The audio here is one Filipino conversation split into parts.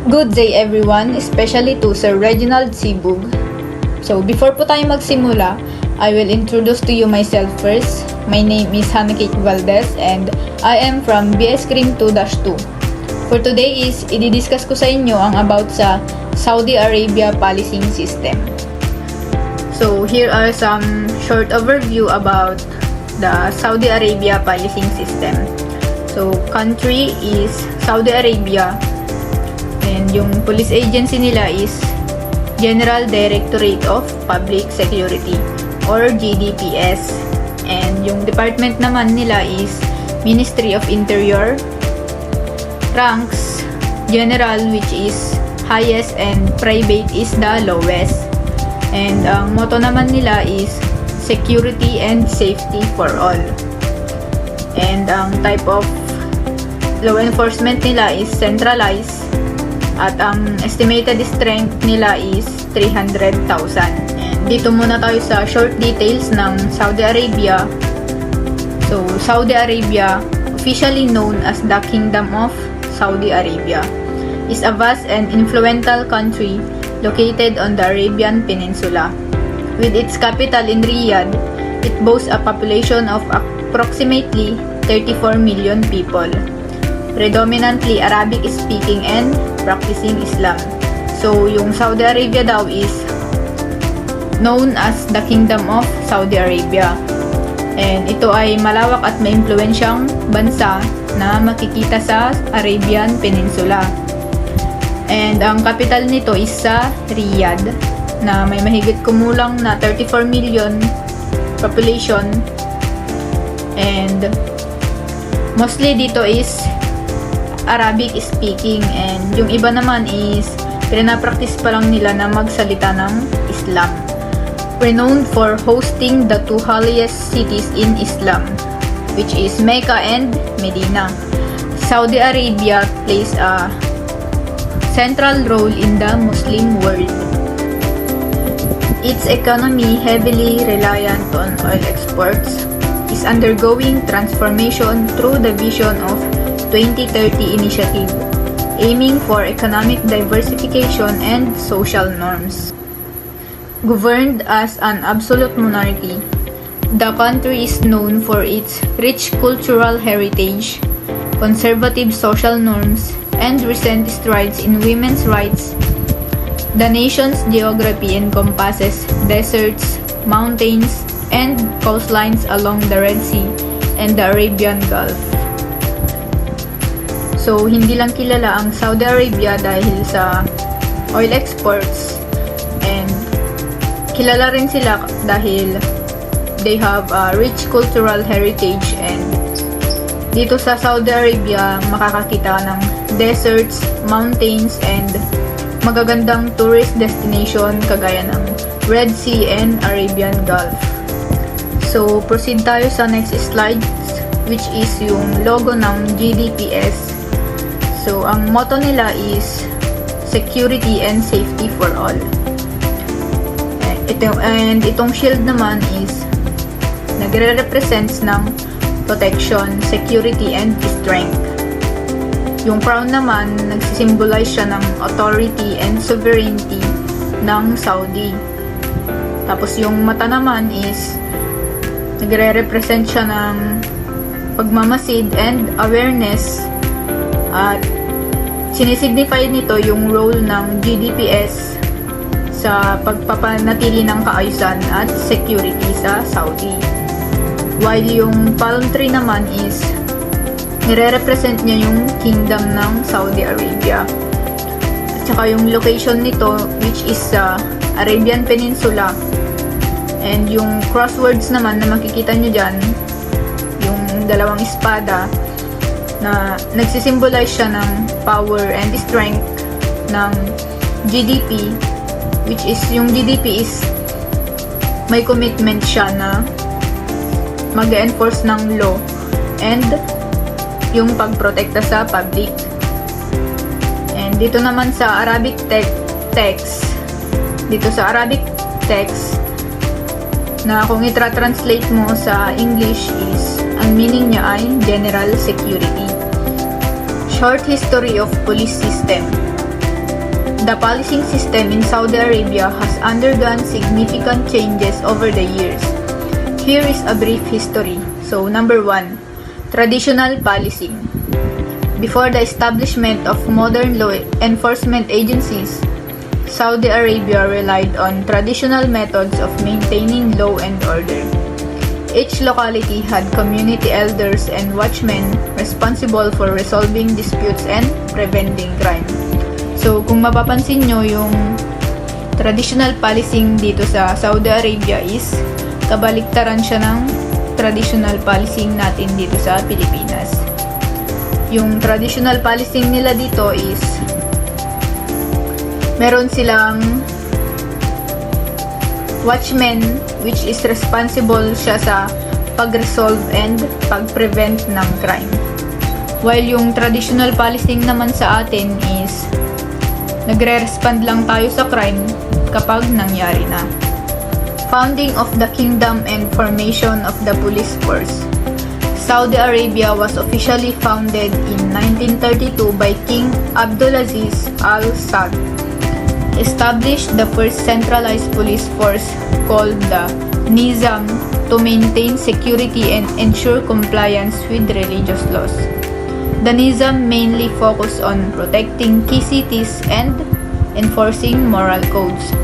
Good day everyone, especially to Sir Reginald Sibug. So before po tayo magsimula, I will introduce to you myself first. My name is Hannah Kate Valdez and I am from BS Cream 2-2. For today is, i-discuss ko sa inyo ang about sa Saudi Arabia policing system. So here are some short overview about the Saudi Arabia policing system. So country is Saudi Arabia. And yung police agency nila is General Directorate of Public Security or GDPS. And yung department naman nila is Ministry of Interior. Ranks, General which is highest and private is the lowest. And ang motto naman nila is Security and Safety for All. And ang type of law enforcement nila is centralized. At ang estimated strength nila is 300,000. And dito muna tayo sa short details ng Saudi Arabia. So, Saudi Arabia, officially known as the Kingdom of Saudi Arabia, is a vast and influential country located on the Arabian Peninsula. With its capital in Riyadh, it boasts a population of approximately 34 million people, predominantly Arabic-speaking and practicing Islam. So, yung Saudi Arabia daw is known as the Kingdom of Saudi Arabia. And ito ay malawak at maimpluwensyang bansa na makikita sa Arabian Peninsula. And ang capital nito is sa Riyadh, na may mahigit kumulang na 34 million population. And mostly dito is Arabic speaking, and yung iba naman is pinapractice pa lang nila na magsalita ng Islam. Renowned for hosting the two holiest cities in Islam, which is Mecca and Medina. Saudi Arabia plays a central role in the Muslim world. Its economy, heavily reliant on oil exports, is undergoing transformation through the Vision of 2030 initiative, aiming for economic diversification and social norms. Governed as an absolute monarchy, the country is known for its rich cultural heritage, conservative social norms, and recent strides in women's rights. The nation's geography encompasses deserts, mountains, and coastlines along the Red Sea and the Arabian Gulf. So, hindi lang kilala ang Saudi Arabia dahil sa oil exports, and kilala rin sila dahil they have a rich cultural heritage. And dito sa Saudi Arabia, makakakita ng deserts, mountains, and magagandang tourist destination kagaya ng Red Sea and Arabian Gulf. So, proceed tayo sa next slide, which is yung logo ng GDPS. So, ang motto nila is Security and Safety for All. And itong shield naman is nagre-represents ng protection, security, and strength. Yung crown naman, nagsisimbolize siya ng authority and sovereignty ng Saudi. Tapos yung mata naman is nagre-represent siya ng pagmamasid and awareness. At sinisignify nito yung role ng GDPS sa pagpapanatili ng kaayusan at security sa Saudi. While yung palm tree naman is nire-represent niya yung kingdom ng Saudi Arabia. At saka yung location nito, which is sa Arabian Peninsula. And yung crosswords naman na makikita nyo dyan, yung dalawang espada, na nagsisimbolize siya ng power and strength ng GDP, which is yung GDP is may commitment siya na mag-enforce ng law and yung pagprotekta sa public. And dito naman sa Arabic text, dito sa Arabic text na kung itra-translate mo sa English is, ang meaning niya ay General Security. Short history of police system. the policing system in Saudi Arabia has undergone significant changes over the years. Here is a brief history. So, number 1, traditional policing. Before the establishment of modern law enforcement agencies, Saudi Arabia relied on traditional methods of maintaining law and order. Each locality had community elders and watchmen responsible for resolving disputes and preventing crime. So, kung mapapansin nyo, yung traditional policing dito sa Saudi Arabia is kabaliktaran siya ng traditional policing natin dito sa Pilipinas. Yung traditional policing nila dito is meron silang watchman which is responsible siya sa pag-resolve and pag-prevent ng crime. While yung traditional policing naman sa atin is nagre-respond lang tayo sa crime kapag nangyari na. Founding of the kingdom and formation of the police force. Saudi Arabia was officially founded in 1932 by King Abdulaziz Al Saud. Established the first centralized police force called the Nizam to maintain security and ensure compliance with religious laws. The Nizam mainly focused on protecting key cities and enforcing moral codes.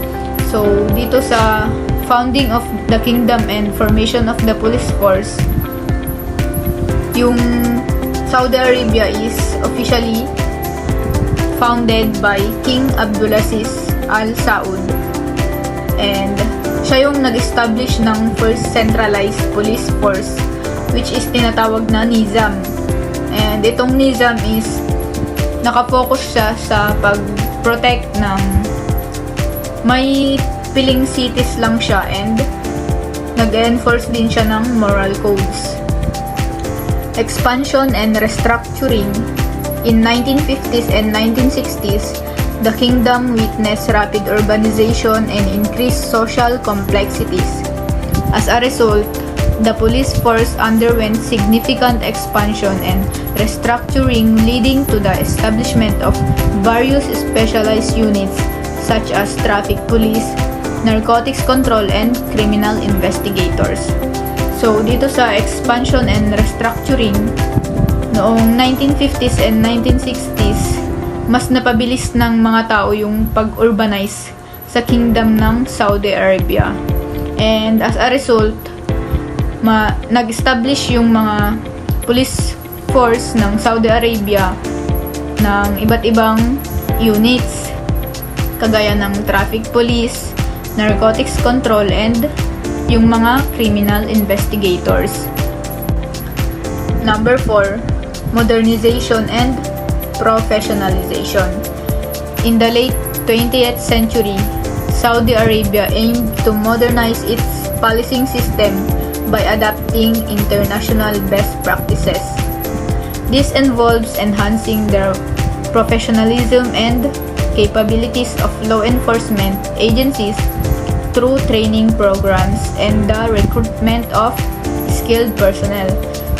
So, dito sa founding of the kingdom and formation of the police force, yung Saudi Arabia is officially founded by King Abdulaziz Al Saud, and siya yung nag-establish ng first centralized police force which is tinatawag na Nizam. And itong Nizam is nakafocus siya sa pag-protect ng may piling cities lang siya, and nag-enforce din siya ng moral codes. Expansion and restructuring. In 1950s and 1960s, the kingdom witnessed rapid urbanization and increased social complexities. As a result, the police force underwent significant expansion and restructuring, leading to the establishment of various specialized units such as traffic police, narcotics control, and criminal investigators. So, dito sa expansion and restructuring, noong 1950s and 1960s, mas napabilis ng mga tao yung pag-urbanize sa kingdom ng Saudi Arabia. And as a result, nag-establish yung mga police force ng Saudi Arabia ng iba't ibang units, kagaya ng traffic police, narcotics control, and yung mga criminal investigators. Number 4, modernization and professionalization. In the late 20th century, Saudi Arabia aimed to modernize its policing system by adapting international best practices. This involves enhancing the professionalism and capabilities of law enforcement agencies through training programs and the recruitment of skilled personnel.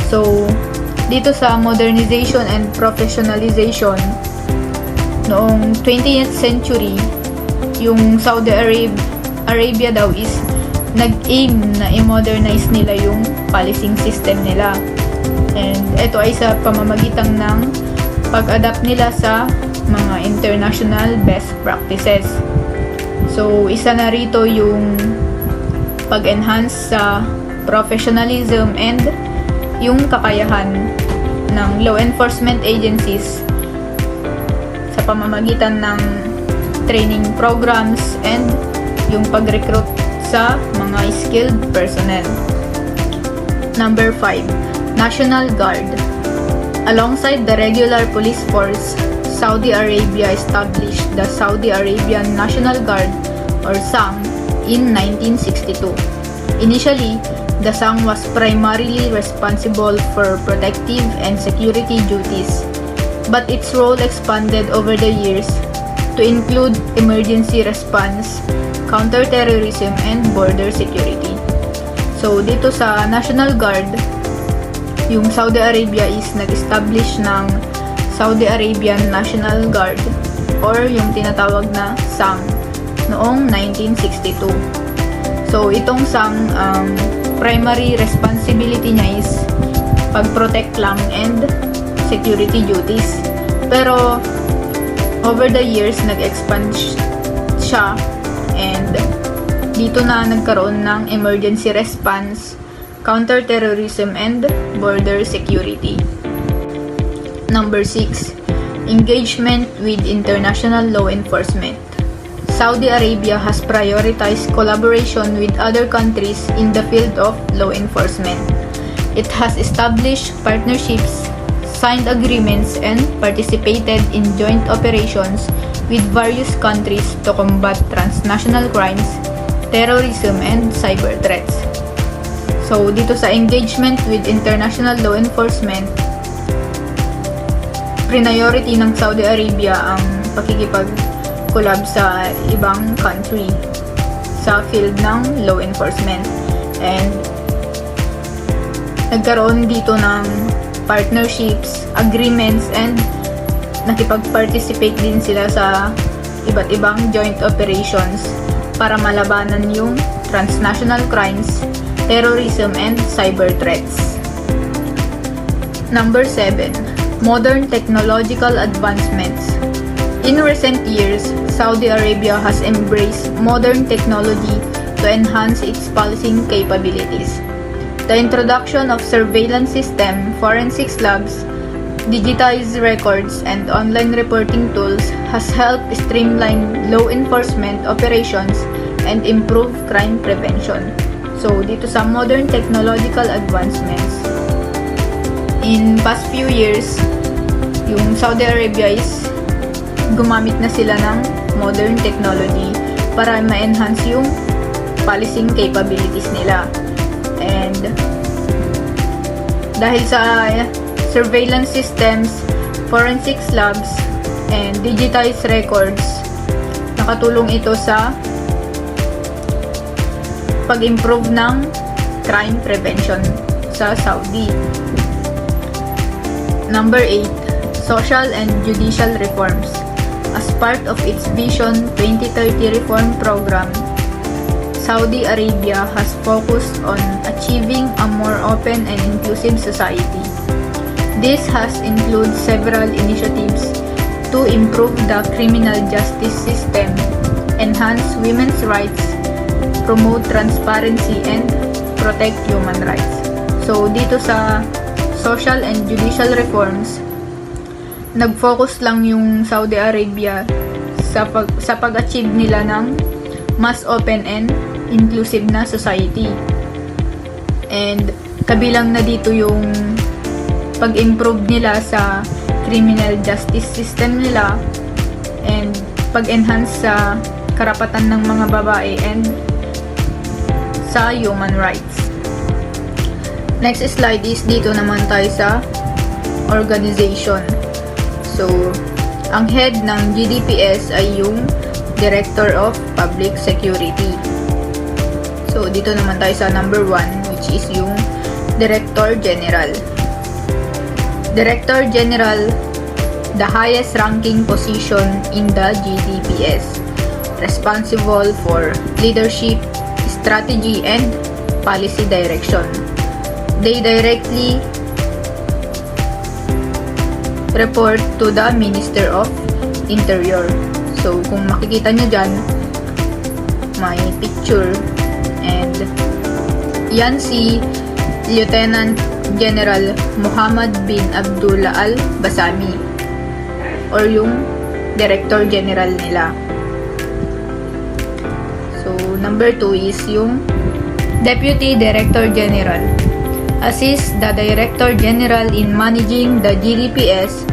So, dito sa modernization and professionalization, noong 20th century, yung Saudi Arabia daw is nag-aim na i-modernize nila yung policing system nila. And ito ay sa pamamagitan ng pag-adapt nila sa mga international best practices. So, isa na rito yung pag-enhance sa professionalism and yung kakayahan ng law enforcement agencies sa pamamagitan ng training programs and yung pag-recruit sa mga skilled personnel. Number 5, National Guard. Alongside the regular police force, Saudi Arabia established the Saudi Arabian National Guard or SANG in 1962. Initially, the SANG was primarily responsible for protective and security duties, but its role expanded over the years to include emergency response, counterterrorism, and border security. So, dito sa National Guard, yung Saudi Arabia is nag-establish ng Saudi Arabian National Guard or yung tinatawag na SAM noong 1962. So itong SAM, primary responsibility niya is pag-protect lang and security duties. Pero over the years, nag-expand siya and dito na nagkaroon ng emergency response, counter-terrorism, and border security. Number 6. Engagement with international law enforcement. Saudi Arabia has prioritized collaboration with other countries in the field of law enforcement. It has established partnerships, signed agreements, and participated in joint operations with various countries to combat transnational crimes, terrorism, and cyber threats. So, dito sa engagement with international law enforcement, priority ng Saudi Arabia ang pakikipag-collab sa ibang country sa field ng law enforcement. And nagkaroon dito ng partnerships, agreements, and nakipag-participate din sila sa iba't ibang joint operations para malabanan yung transnational crimes, terrorism, and cyber threats. Number 7. Modern technological advancements. In recent years, Saudi Arabia has embraced modern technology to enhance its policing capabilities. The introduction of surveillance system, forensics labs, digitized records, and online reporting tools has helped streamline law enforcement operations and improve crime prevention. So, dito sa modern technological advancements, in past few years, yung Saudi Arabia is gumamit na sila ng modern technology para ma-enhance yung policing capabilities nila. And dahil sa surveillance systems, forensics labs, and digitized records, nakatulong ito sa pag-improve ng crime prevention sa Saudi. Number 8. Social and judicial reforms. As part of its Vision 2030 reform program, Saudi Arabia has focused on achieving a more open and inclusive society. This has included several initiatives to improve the criminal justice system, enhance women's rights, promote transparency, and protect human rights. So, dito sa social and judicial reforms, nag-focus lang yung Saudi Arabia sa pag-achieve nila ng mas open and inclusive na society. And kabilang na dito yung pag-improve nila sa criminal justice system nila and pag-enhance sa karapatan ng mga babae and sa human rights. Next slide is dito naman tayo sa organization. So, ang head ng GDPS ay yung Director of Public Security. So, dito naman tayo sa number 1, which is yung Director General. Director General, the highest ranking position in the GDPS, responsible for leadership, strategy, and policy direction. They directly report to the Minister of Interior. So, kung makikita nyo dyan, may picture. And yan si Lieutenant General Muhammad bin Abdullah Al-Basami, or yung Director General nila. So, number 2 is yung Deputy Director General. Assist the Director General in managing the GDPS,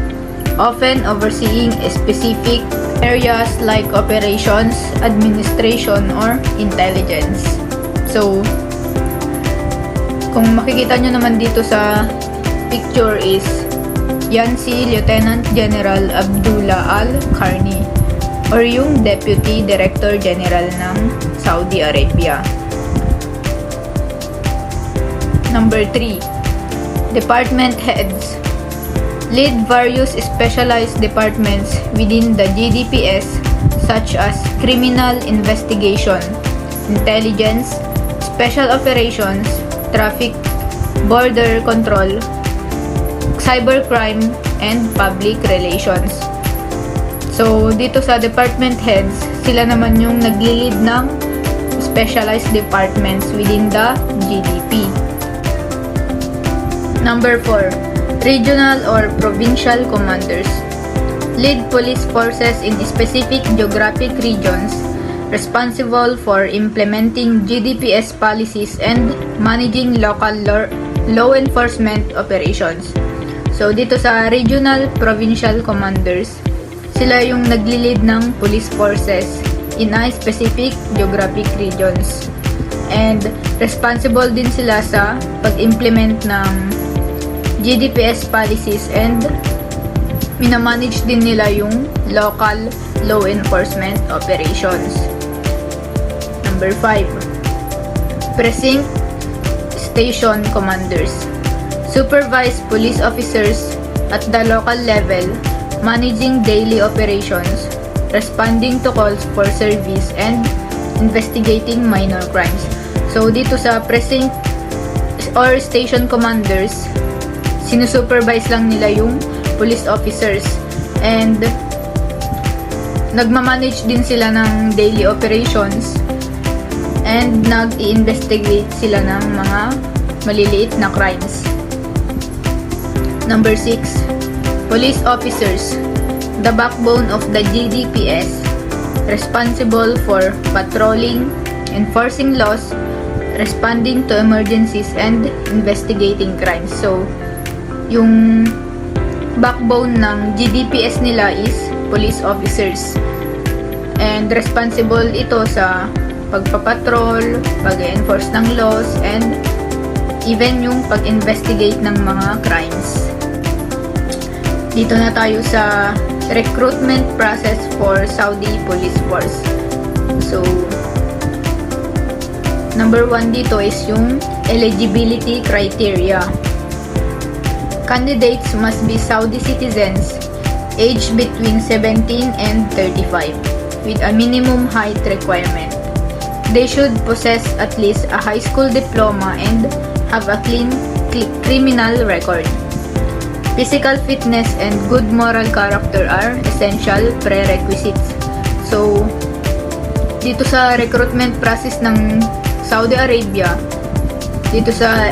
often overseeing specific areas like operations, administration, or intelligence. So, kung makikita nyo naman dito sa picture is yan si Lieutenant General Abdullah Al-Karni, or yung Deputy Director General ng Saudi Arabia. Number 3. Department Heads. lead various specialized departments within the GDPS such as criminal investigation, intelligence, special operations, traffic, border control, cybercrime, and public relations. So, dito sa department heads, sila naman yung nagli-lead ng specialized departments within the GDP. Number 4, regional or provincial commanders. Lead police forces in specific geographic regions responsible for implementing GDPS policies and managing local law enforcement operations. So, dito sa regional provincial commanders, sila yung nagli-lead ng police forces in a specific geographic regions. And responsible din sila sa pag-implement ng GDPS policies and minamanage din nila yung local law enforcement operations. Number 5, precinct station commanders. Supervise police officers at the local level managing daily operations, responding to calls for service, and investigating minor crimes. So, dito sa precinct or station commanders, sinusupervise lang nila yung police officers and nagmamanage din sila ng daily operations and nag-i-investigate sila ng mga maliliit na crimes. Number 6, police officers, the backbone of the GDPS, responsible for patrolling, enforcing laws, responding to emergencies, and investigating crimes. So, yung backbone ng GDPS nila is police officers. And responsible ito sa pagpapatrol, pag-enforce ng laws, and even yung pag-investigate ng mga crimes. Dito na tayo sa recruitment process for Saudi Police Force. So, number 1 dito is yung eligibility criteria. Candidates must be Saudi citizens aged between 17 and 35 with a minimum height requirement. They should possess at least a high school diploma and have a clean criminal record. Physical fitness and good moral character are essential prerequisites. So, dito sa recruitment process ng Saudi Arabia, dito sa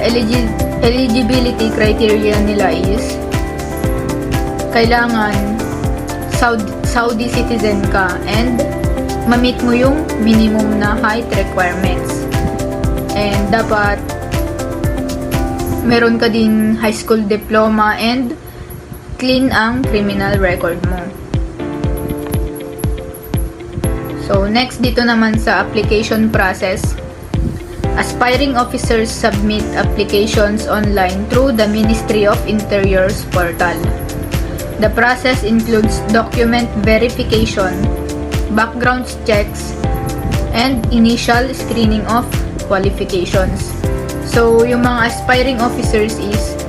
eligibility criteria nila is kailangan Saudi citizen ka and ma-meet mo yung minimum na height requirements. And dapat meron ka din high school diploma and clean ang criminal record mo. So, next dito naman sa application process, aspiring officers submit applications online through the Ministry of Interior's portal. The process includes document verification, background checks, and initial screening of qualifications. So, yung mga aspiring officers is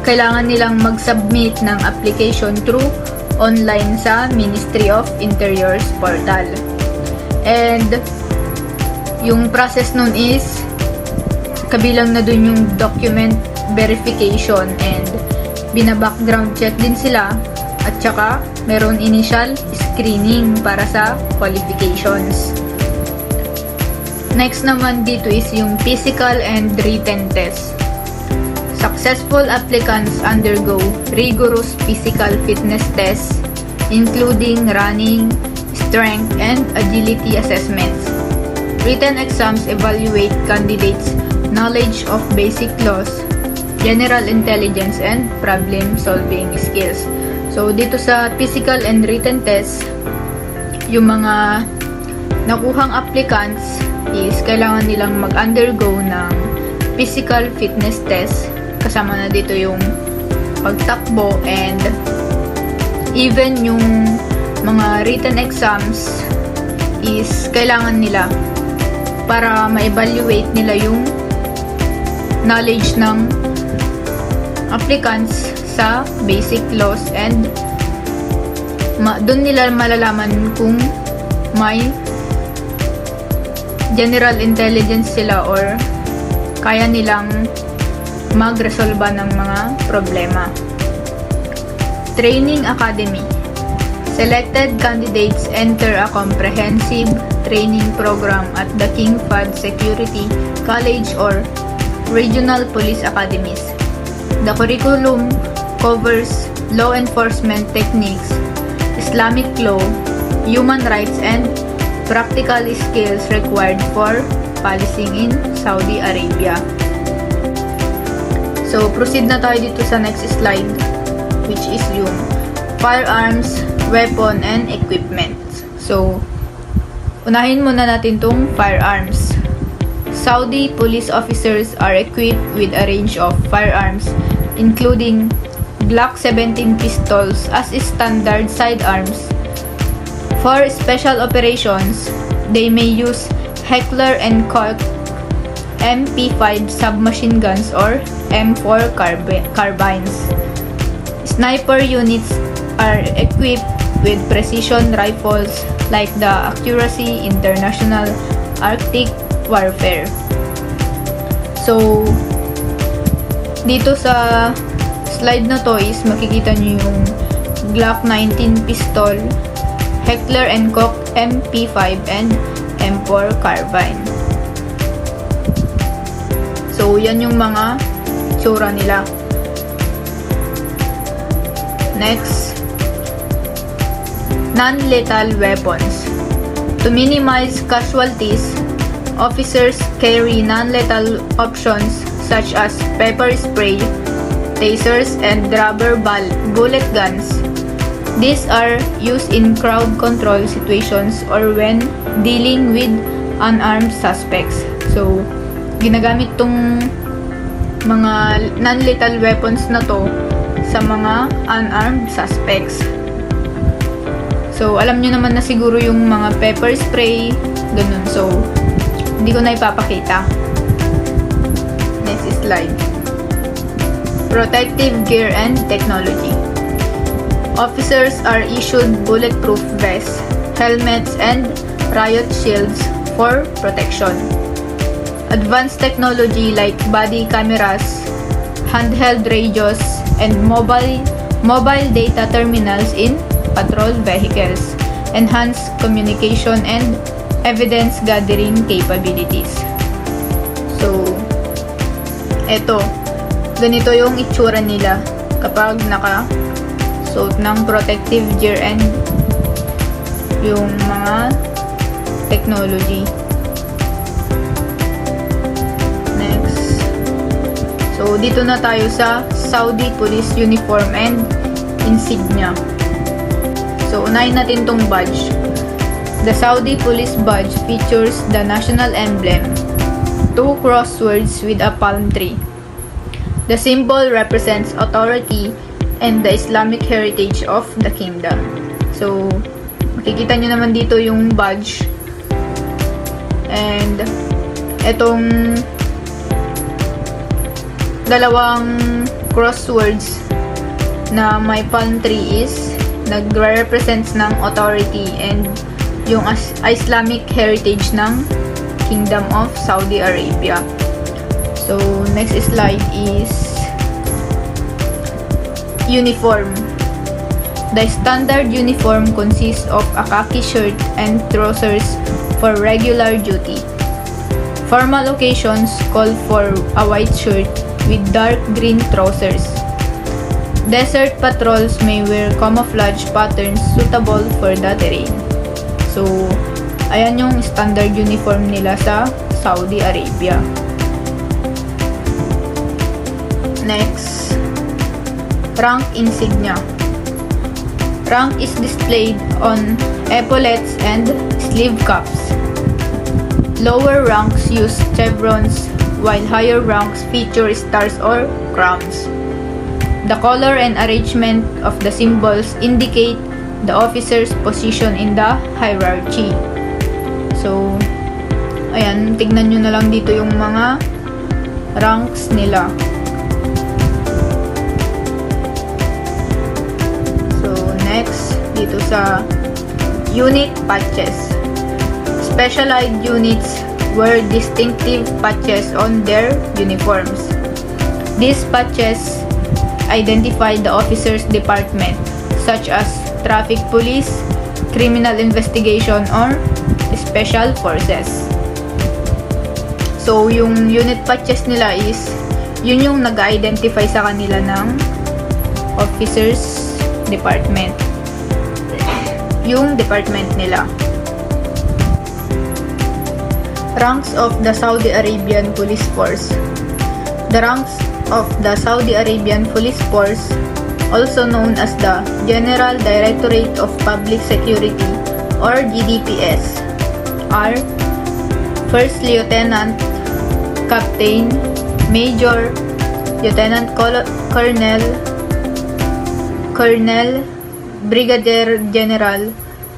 kailangan nilang mag-submit ng application through online sa Ministry of Interior's portal. And yung process nun is kabilang na dun yung document verification and bina-background check din sila at saka meron initial screening para sa qualifications. Next naman dito is yung physical and written test. Successful applicants undergo rigorous physical fitness tests including running, strength, and agility assessments. Written exams evaluate candidates' knowledge of basic laws, general intelligence, and problem-solving skills. So, dito sa physical and written tests, yung mga nakuhang applicants is kailangan nilang mag-undergo ng physical fitness test. Kasama na dito yung pagtakbo and even yung mga written exams is kailangan nila para ma-evaluate nila yung knowledge ng applicants sa basic laws and doon nila malalaman kung may general intelligence sila or kaya nilang magresolba ng mga problema. Training Academy. Selected candidates enter a comprehensive training program at the King Fahd Security College or regional police academies. The curriculum covers law enforcement techniques, Islamic law, human rights, and practical skills required for policing in Saudi Arabia. So, proceed na tayo dito sa next slide, which is yung firearms, weapon, and equipment. So, unahin muna natin tong firearms. Saudi police officers are equipped with a range of firearms, including Glock 17 pistols as standard sidearms. For special operations, they may use Heckler & Koch MP5 submachine guns or M4 carbines. Sniper units are equipped with precision rifles like the Accuracy International Arctic Warfare. So, dito sa slide na to is makikita nyo yung Glock 19 pistol, Heckler & Koch MP5 and M4 carbine. So, yan yung mga tsura nila. Next, non-lethal weapons. To minimize casualties, officers carry non-lethal options such as pepper spray, tasers, and rubber bullet guns. These are used in crowd control situations or when dealing with unarmed suspects. So, ginagamit tong mga non-lethal weapons na to sa mga unarmed suspects. So, alam nyo naman na siguro yung mga pepper spray, ganun. So, hindi ko na ipapakita. Next slide. Protective gear and technology. Officers are issued bulletproof vests, helmets, and riot shields for protection. Advanced technology like body cameras, handheld radios, and mobile data terminals in patrol vehicles enhance communication and evidence gathering capabilities. So, ganito yung itsura nila kapag naka-suot ng protective gear and yung mga technology. Next. So, dito na tayo sa Saudi Police Uniform and Insignia. So, unahin natin tong badge. The Saudi Police Badge features the national emblem, two crosswords with a palm tree. The symbol represents authority and the Islamic heritage of the kingdom. So, makikita nyo naman dito yung badge. And, etong dalawang crosswords na may palm tree is nagre-represents ng authority and yung Islamic heritage ng Kingdom of Saudi Arabia. So, next slide is uniform. The standard uniform consists of a khaki shirt and trousers for regular duty. Formal occasions call for a white shirt with dark green trousers. Desert patrols may wear camouflage patterns suitable for the terrain. So, ayan yung standard uniform nila sa Saudi Arabia. Next, rank insignia. Rank is displayed on epaulets and sleeve cuffs. Lower ranks use chevrons, while higher ranks feature stars or crowns. The color and arrangement of the symbols indicate the officer's position in the hierarchy. So, ayan, tignan nyo na lang dito yung mga ranks nila. dito sa unit patches. Specialized units wear distinctive patches on their uniforms. These patches identify the officer's department, such as traffic police, criminal investigation, or special forces. So, yung unit patches nila is, yun yung nag-identify sa kanila ng officer's department. Yung department nila. Ranks of the Saudi Arabian Police Force. The ranks of the Saudi Arabian Police Force, also known as the General Directorate of Public Security or GDPS, are First Lieutenant, Captain, Major, Lieutenant Colonel, Brigadier General,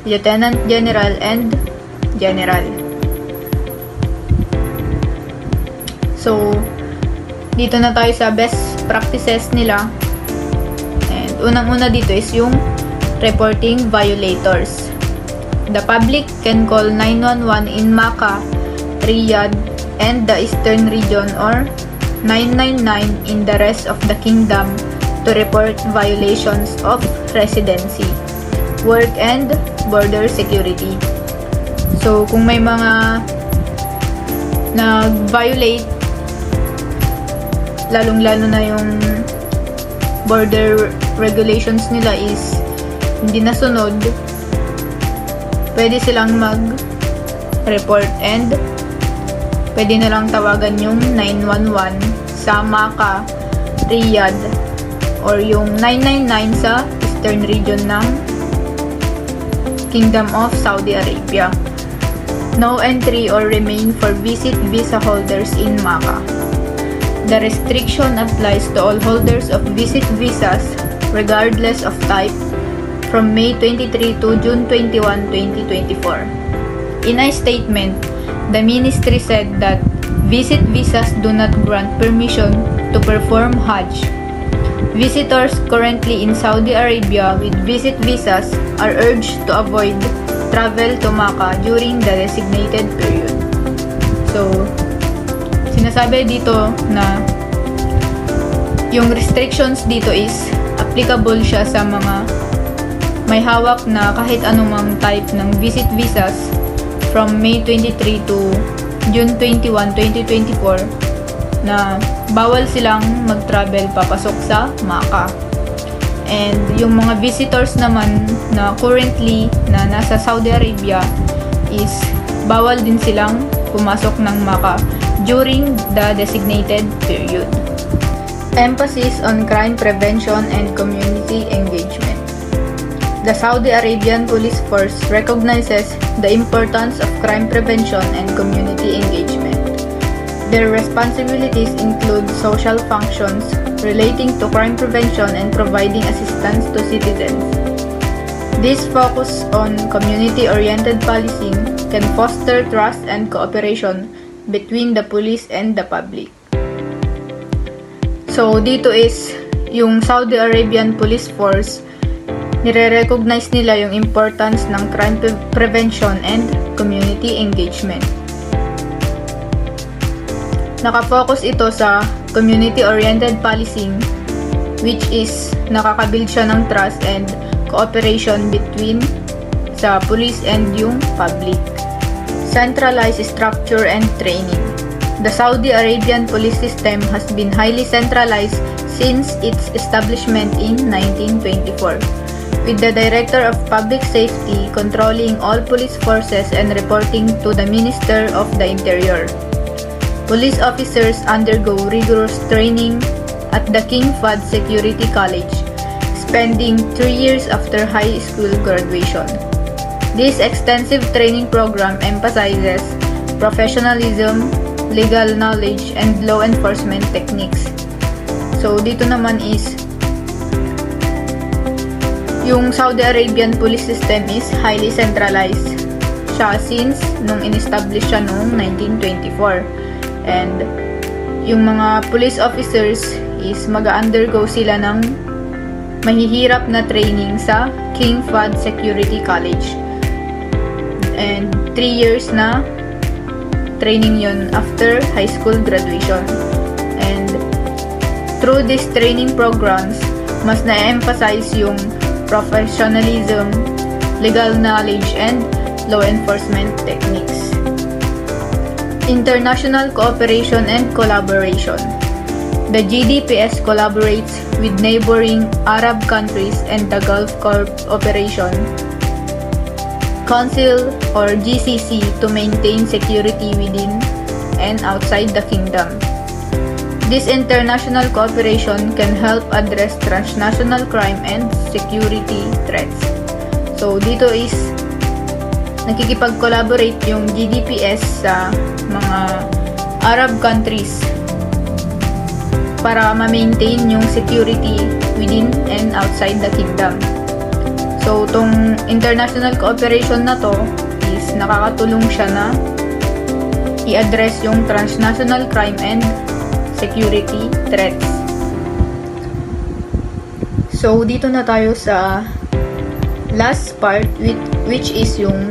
Lieutenant General, and General. So, dito na tayo sa best practices nila. And unang-una dito is yung reporting violators. The public can call 911 in Makkah, Riyadh, and the Eastern Region, or 999 in the rest of the kingdom to report violations of residency, work, and border security. So, kung may mga nag-violate, lalong-lalo na yung border regulations nila is hindi nasunod, pwede silang mag-report and pwede na lang tawagan yung 911 sa Makkah, Riyadh, or yung 999 sa Eastern Region ng Kingdom of Saudi Arabia. No entry or remain for visit visa holders in Makkah. The restriction applies to all holders of visit visas regardless of type from May 23 to June 21, 2024. In a statement, the ministry said that visit visas do not grant permission to perform Hajj. Visitors currently in Saudi Arabia with visit visas are urged to avoid travel to Makkah during the designated period. So, sinasabi dito na yung restrictions dito is applicable siya sa mga may hawak na kahit anumang type ng visit visas from May 23 to June 21, 2024 na bawal silang mag-travel papasok sa Makkah. And yung mga visitors naman na currently na nasa Saudi Arabia is bawal din silang pumasok ng Makkah during the designated period. Emphasis on crime prevention and community engagement. The Saudi Arabian Police Force recognizes the importance of crime prevention and community engagement. Their responsibilities include social functions relating to crime prevention and providing assistance to citizens. This focus on community-oriented policing can foster trust and cooperation between the police and the public. So, dito is yung Saudi Arabian Police Force, nire-recognize nila yung importance ng crime prevention and community engagement. Nakafocus ito sa community-oriented policing, which is nakakabuild siya ng trust and cooperation between sa police and yung public. Centralized structure and training. The Saudi Arabian police system has been highly centralized since its establishment in 1924, with the Director of Public Safety controlling all police forces and reporting to the Minister of the Interior. Police officers undergo rigorous training at the King Fahd Security College, spending 3 years after high school graduation. This extensive training program emphasizes professionalism, legal knowledge, and law enforcement techniques. So, dito naman is yung Saudi Arabian police system is highly centralized siya since nung in-establish siya noong 1924. And yung mga police officers is mag-undergo sila ng mahihirap na training sa King Fahd Security College. And 3 years na training yun after high school graduation. And through these training programs, mas na-emphasize yung professionalism, legal knowledge, and law enforcement techniques. International cooperation and collaboration. The GDPS collaborates with neighboring Arab countries and the Gulf Cooperation Council or GCC to maintain security within and outside the kingdom. This international cooperation can help address transnational crime and security threats. So, dito is nakikipag-collaborate yung GDPS sa mga Arab countries para ma-maintain yung security within and outside the kingdom. So, tong international cooperation na to is nakakatulong siya na i-address yung transnational crime and security threats. So, dito na tayo sa last part which is yung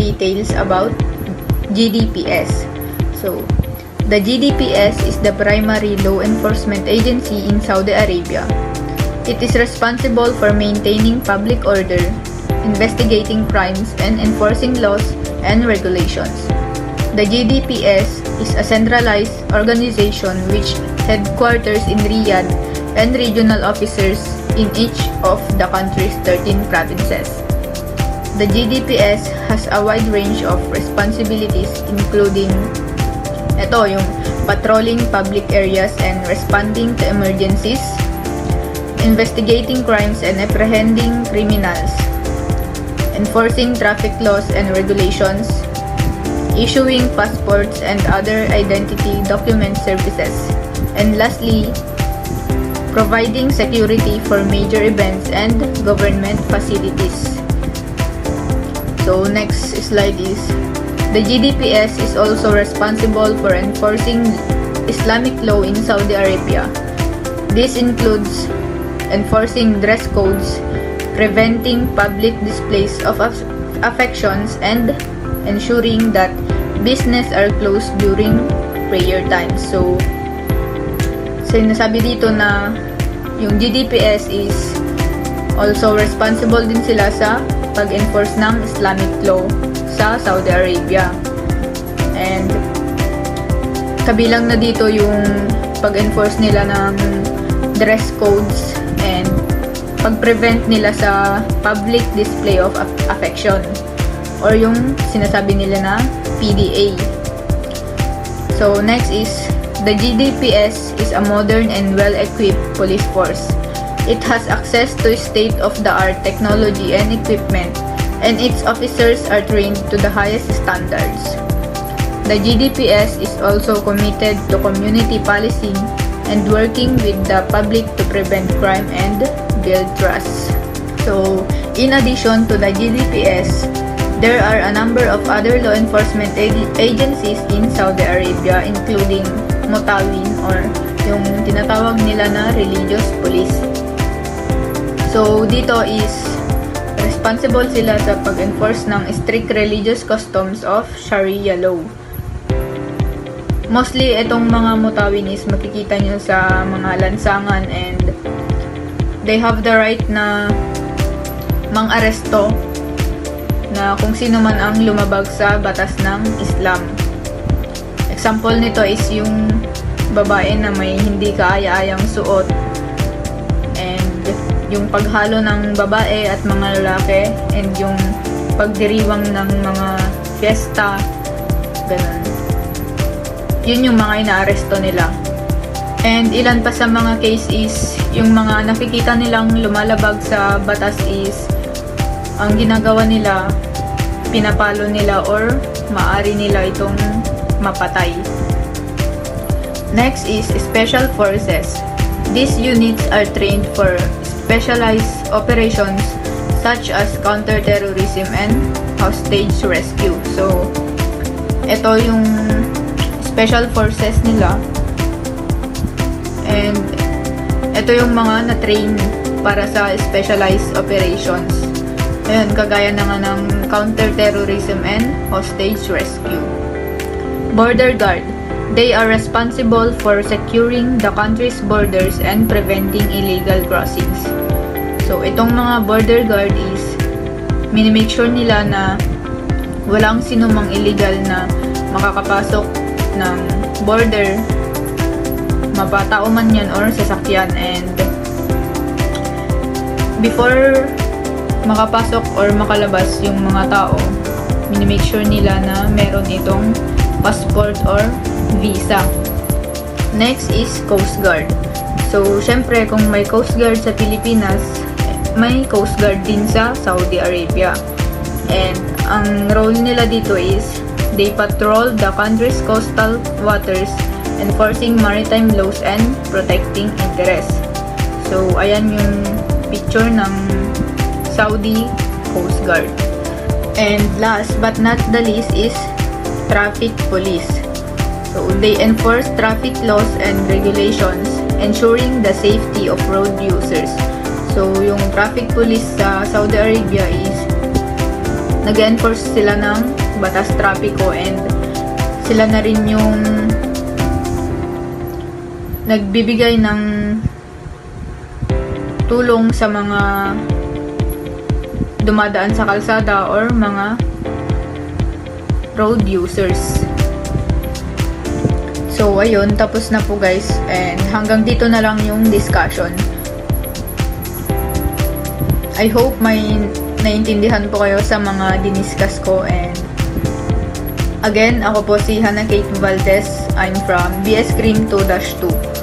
details about GDPS. So, the GDPS is the primary law enforcement agency in Saudi Arabia. It is responsible for maintaining public order, investigating crimes, and enforcing laws and regulations. The GDPS is a centralized organization which headquarters in Riyadh and regional officers in each of the country's 13 provinces. The GDPS has a wide range of responsibilities including yung patrolling public areas and responding to emergencies, investigating crimes and apprehending criminals, enforcing traffic laws and regulations, issuing passports and other identity document services, and lastly, providing security for major events and government facilities. So next slide is, the GDPS is also responsible for enforcing Islamic law in Saudi Arabia. This includes enforcing dress codes, preventing public displays of affections, and ensuring that business are closed during prayer time. So sinasabi dito na yung GDPS is also responsible din sila sa pag-enforce ng Islamic law sa Saudi Arabia. And kabilang na dito yung pag-enforce nila ng dress codes and pag-prevent nila sa public display of affection or yung sinasabi nila na PDA. So next is, the GDPS is a modern and well-equipped police force. It has access to state-of-the-art technology and equipment, and its officers are trained to the highest standards. The GDPS is also committed to community policing and working with the public to prevent crime and build trust. So, in addition to the GDPS, there are a number of other law enforcement agencies in Saudi Arabia, including Mutawin or yung tinatawag nila na religious police. So, dito is responsible sila sa pag-enforce ng strict religious customs of Sharia law. Mostly, itong mga Mutawin is makikita nyo sa mga lansangan and they have the right na mang-aresto na kung sino man ang lumabag sa batas ng Islam. Example nito is yung babae na may hindi kaaya-ayang suot and yung paghalo ng babae at mga lalaki and yung pagdiriwang ng mga fiesta, ganun. Yun yung mga inaaresto nila. And ilan pa sa mga case is yung mga nakikita nilang lumalabag sa batas is ang ginagawa nila, pinapalo nila or maari nila itong mapatay. Next is special forces. These units are trained for specialized operations such as counter-terrorism and hostage rescue. So, ito yung special forces nila. And ito yung mga na-train para sa specialized operations. Ayun, kagaya na nga ng counter-terrorism and hostage rescue. Border Guard. They are responsible for securing the country's borders and preventing illegal crossings. So, itong mga border guard is minimake sure nila na walang sinumang illegal na makakapasok ng border, mapatao man yan or sasakyan, and before makapasok or makalabas yung mga tao, minimake sure nila na meron itong passport or visa. Next is Coast Guard. So, syempre, kung may Coast Guard sa Pilipinas, may Coast Guard din sa Saudi Arabia. And ang role nila dito is they patrol the country's coastal waters, enforcing maritime laws and protecting interests. So, ayan yung picture ng Saudi Coast Guard. And last but not the least is Traffic Police. So, they enforce traffic laws and regulations, ensuring the safety of road users. So, yung traffic police sa Saudi Arabia is nag-enforce sila ng batas trapiko, and sila na rin yung nagbibigay ng tulong sa mga dumadaan sa kalsada or mga road users. So, ayun, tapos na po guys, and hanggang dito na lang yung discussion. I hope may naintindihan po kayo sa mga diniscuss ko, and again, ako po si Hannah Kate Valdez. I'm from BS Cream 2-2.